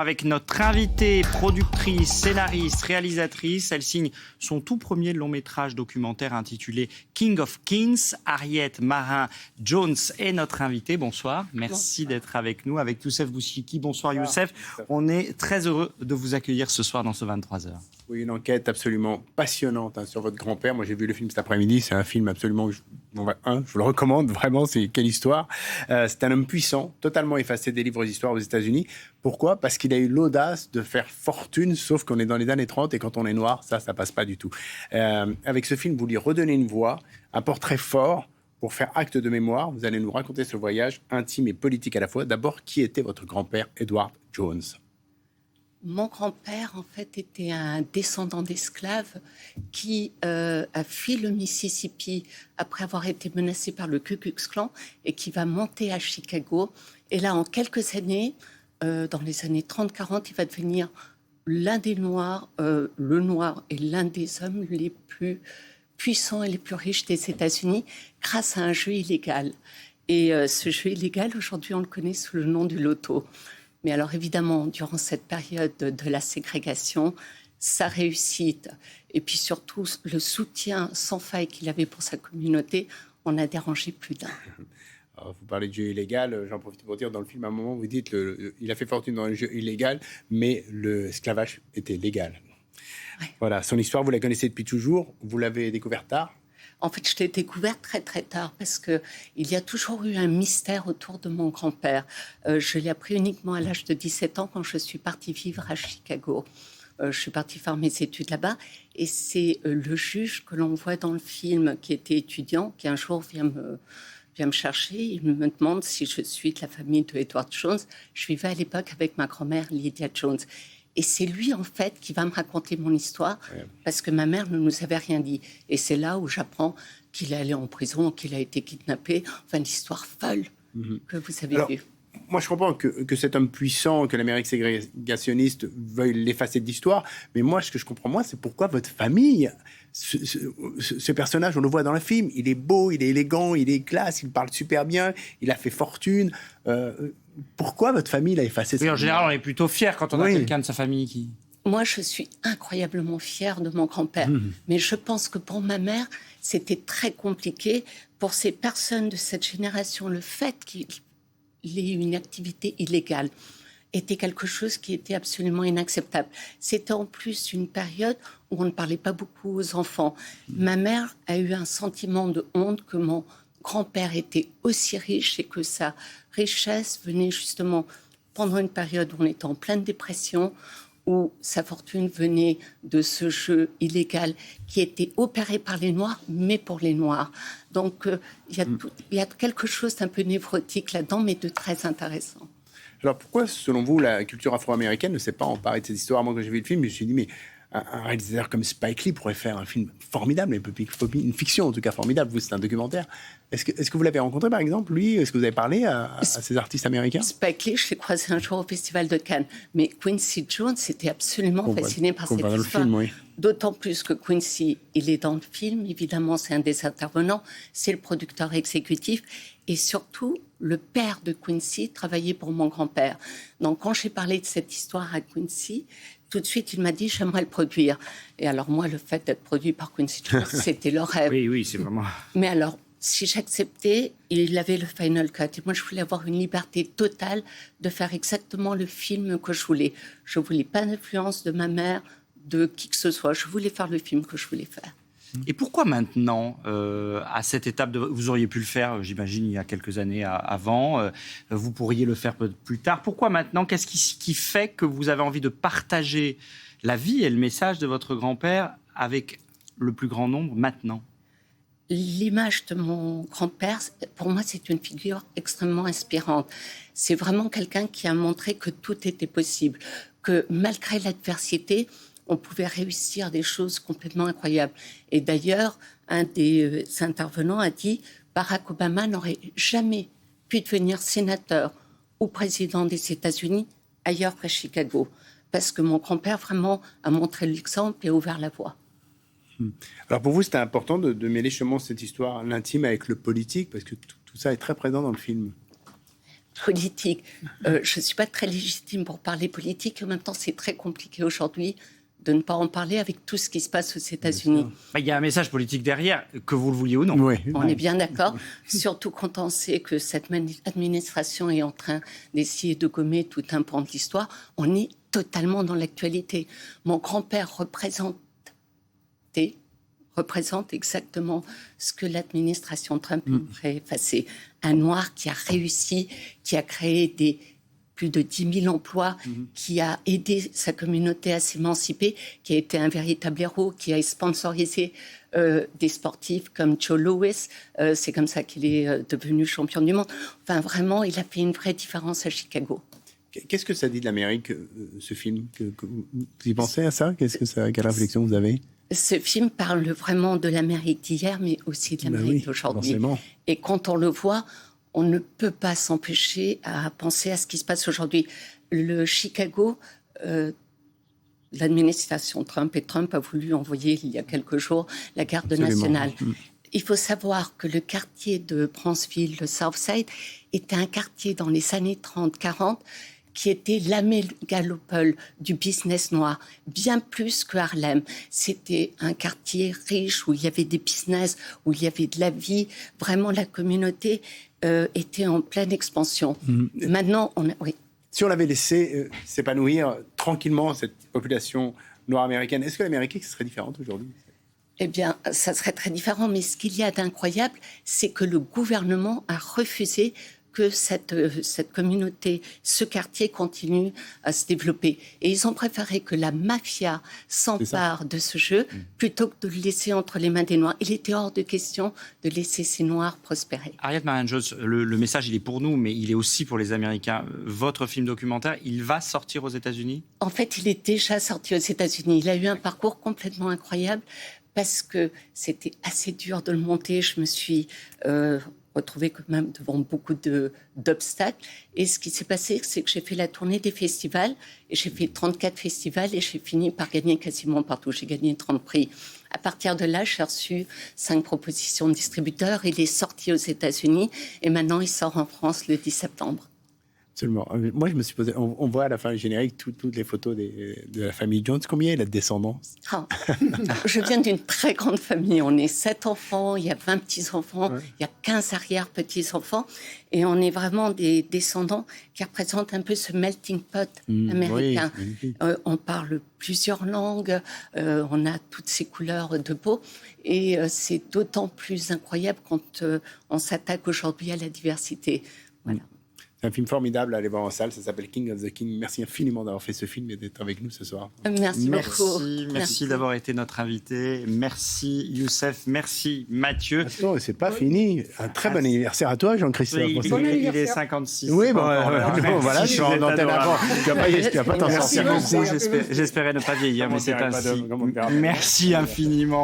Avec notre invitée, productrice, scénariste, réalisatrice, elle signe son tout premier long-métrage documentaire intitulé King of Kings. Harriet Marin-Jones est notre invitée. Bonsoir, merci d'être avec nous. Avec Youssef Bouchiki. Bonsoir Youssef. On est très heureux de vous accueillir ce soir dans ce 23h. Oui, une enquête absolument passionnante sur votre grand-père. Moi, j'ai vu le film cet après-midi. C'est un film absolument... je vous le recommande, vraiment. C'est quelle histoire. C'est un homme puissant, totalement effacé des livres d'histoire aux États-Unis. Pourquoi ? Parce qu'il a eu l'audace de faire fortune, sauf qu'on est dans les années 30 et quand on est noir, ça passe pas du tout. Avec ce film, vous lui redonnez une voix, un portrait fort pour faire acte de mémoire. Vous allez nous raconter ce voyage intime et politique à la fois. D'abord, qui était votre grand-père, Edward Jones ? Mon grand-père, en fait, était un descendant d'esclaves qui a fui le Mississippi après avoir été menacé par le Ku Klux Klan et qui va monter à Chicago. Et là, en quelques années, dans les années 30-40, il va devenir l'un des Noirs, le Noir est l'un des hommes les plus puissants et les plus riches des États-Unis grâce à un jeu illégal. Et ce jeu illégal, aujourd'hui, on le connaît sous le nom du loto. Mais alors évidemment, durant cette période de la ségrégation, sa réussite et puis surtout le soutien sans faille qu'il avait pour sa communauté, on a dérangé plus d'un. Alors, vous parlez de jeu illégal, j'en profite pour dire, dans le film, à un moment, vous dites il a fait fortune dans le jeu illégal, mais l'esclavage était légal. Ouais. Voilà, son histoire, vous la connaissez depuis toujours, vous l'avez découverte tard ? En fait, je l'ai découverte très, très tard parce qu'il y a toujours eu un mystère autour de mon grand-père. Je l'ai appris uniquement à l'âge de 17 ans quand je suis partie vivre à Chicago. Je suis partie faire mes études là-bas et c'est le juge que l'on voit dans le film qui était étudiant, qui un jour vient me chercher. Il me demande si je suis de la famille de Edward Jones. Je vivais à l'époque avec ma grand-mère Lydia Jones. Et c'est lui, en fait, qui va me raconter mon histoire, parce que ma mère ne nous avait rien dit. Et c'est là où j'apprends qu'il est allé en prison, qu'il a été kidnappé. Enfin, l'histoire folle que vous avez vue. Moi, je comprends que cet homme puissant, que l'Amérique ségrégationniste veuille l'effacer de l'histoire. Mais moi, ce que je comprends, c'est pourquoi votre famille... Ce personnage, on le voit dans le film, il est beau, il est élégant, il est classe, il parle super bien, il a fait fortune. Pourquoi votre famille l'a effacé ? Oui, en général, on est plutôt fier quand on a quelqu'un de sa famille qui... Moi, je suis incroyablement fière de mon grand-père. Mais je pense que pour ma mère, c'était très compliqué. Pour ces personnes de cette génération, le fait qu'il ait une activité illégale était quelque chose qui était absolument inacceptable. C'était en plus une période où on ne parlait pas beaucoup aux enfants. Ma mère a eu un sentiment de honte que mon grand-père était aussi riche et que sa richesse venait justement pendant une période où on était en pleine dépression, où sa fortune venait de ce jeu illégal qui était opéré par les Noirs, mais pour les Noirs. Donc, il y a quelque chose d'un peu névrotique là-dedans, mais de très intéressant. Alors pourquoi, selon vous, la culture afro-américaine ne s'est pas emparée de cette histoire ? Moi, quand j'ai vu le film, je me suis dit, mais un réalisateur comme Spike Lee pourrait faire un film formidable, une fiction en tout cas formidable. Vous, c'est un documentaire. Est-ce que vous l'avez rencontré, par exemple, lui ? Est-ce que vous avez parlé à ces artistes américains ? Spike Lee, je l'ai croisé un jour au Festival de Cannes. Mais Quincy Jones était absolument fasciné par cette histoire. Film, oui. D'autant plus que Quincy, il est dans le film. Évidemment, c'est un des intervenants. C'est le producteur exécutif. Et surtout, le père de Quincy travaillait pour mon grand-père. Donc, quand j'ai parlé de cette histoire à Quincy, tout de suite, il m'a dit « j'aimerais le produire ». Et alors moi, le fait d'être produit par Quincy Jones, c'était le rêve. Oui, c'est vraiment... Mais alors, si j'acceptais, il avait le final cut. Et moi, je voulais avoir une liberté totale de faire exactement le film que je voulais. Je ne voulais pas d'influence de ma mère, de qui que ce soit. Je voulais faire le film que je voulais faire. Et pourquoi maintenant, à cette étape vous auriez pu le faire, j'imagine, il y a quelques années avant, vous pourriez le faire plus tard. Pourquoi maintenant ? Qu'est-ce qui fait que vous avez envie de partager la vie et le message de votre grand-père avec le plus grand nombre maintenant ? L'image de mon grand-père, pour moi, c'est une figure extrêmement inspirante. C'est vraiment quelqu'un qui a montré que tout était possible, que malgré l'adversité, on pouvait réussir des choses complètement incroyables. Et d'ailleurs, un des intervenants a dit « Barack Obama n'aurait jamais pu devenir sénateur ou président des États-Unis ailleurs qu'à Chicago. » Parce que mon grand-père vraiment a montré l'exemple et ouvert la voie. Alors pour vous, c'était important de mêler justement cette histoire, l'intime avec le politique, parce que tout ça est très présent dans le film. politique. Je ne suis pas très légitime pour parler politique. En même temps, c'est très compliqué aujourd'hui de ne pas en parler avec tout ce qui se passe aux États-Unis. Il y a un message politique derrière, que vous le vouliez ou non. Oui. On est bien d'accord, surtout quand on sait que cette administration est en train d'essayer de gommer tout un pan de l'histoire. On est totalement dans l'actualité. Mon grand-père représente exactement ce que l'administration Trump aimerait effacer. Un noir qui a réussi, qui a créé plus de 10 000 emplois, qui a aidé sa communauté à s'émanciper, qui a été un véritable héros, qui a sponsorisé des sportifs comme Joe Louis. C'est comme ça qu'il est devenu champion du monde. Enfin, vraiment, il a fait une vraie différence à Chicago. Qu'est-ce que ça dit de l'Amérique, ce film vous y pensez à ça? Quelle réflexion vous avez? Ce film parle vraiment de l'Amérique d'hier, mais aussi de l'Amérique d'aujourd'hui. Et quand on le voit, on ne peut pas s'empêcher à penser à ce qui se passe aujourd'hui. Le Chicago, l'administration Trump, et Trump a voulu envoyer il y a quelques jours la garde nationale. Il faut savoir que le quartier de Bronxville, le Southside, était un quartier dans les années 30-40 qui était la mégalopole du business noir, bien plus que Harlem. C'était un quartier riche où il y avait des business, où il y avait de la vie. Vraiment, la communauté était en pleine expansion. Maintenant, si on l'avait laissé s'épanouir tranquillement, cette population noire américaine, est-ce que l'Amérique serait différente aujourd'hui? Eh bien, ça serait très différent. Mais ce qu'il y a d'incroyable, c'est que le gouvernement a refusé que cette communauté, ce quartier continue à se développer. Et ils ont préféré que la mafia s'empare de ce jeu plutôt que de le laisser entre les mains des Noirs. Il était hors de question de laisser ces Noirs prospérer. Harriet Marianne-Jones, le message, il est pour nous, mais il est aussi pour les Américains. Votre film documentaire, il va sortir aux États-Unis? En fait, il est déjà sorti aux États-Unis. Il a eu un parcours complètement incroyable parce que c'était assez dur de le monter. Je me suis retrouvée quand même devant beaucoup d'obstacles. Et ce qui s'est passé, c'est que j'ai fait la tournée des festivals, et j'ai fait 34 festivals, et j'ai fini par gagner quasiment partout. J'ai gagné 30 prix. À partir de là, j'ai reçu 5 propositions de distributeurs. Il est sorti aux États-Unis, et maintenant il sort en France le 10 septembre. Absolument. Moi, je me suis posé... On voit à la fin du générique toutes les photos de la famille Jones. Combien est la descendance? Je viens d'une très grande famille. On est 7 enfants, il y a 20 petits-enfants, il y a 15 arrière-petits-enfants. Et on est vraiment des descendants qui représentent un peu ce melting pot américain. On parle plusieurs langues, on a toutes ces couleurs de peau. Et c'est d'autant plus incroyable quand on s'attaque aujourd'hui à la diversité. Voilà. C'est un film formidable à aller voir en salle, ça s'appelle King of the King. Merci infiniment d'avoir fait ce film et d'être avec nous ce soir. Merci beaucoup. Merci d'avoir été notre invité. Merci Youssef, merci Mathieu. Attends, c'est pas fini. Un très bon anniversaire à toi, Jean-Christophe. Oui, il est 56. Oui, voilà, je suis en antenne avant. Tu vas pas t'en sortir. Merci beaucoup, j'espérais ne pas vieillir, mais c'est ainsi. Merci infiniment.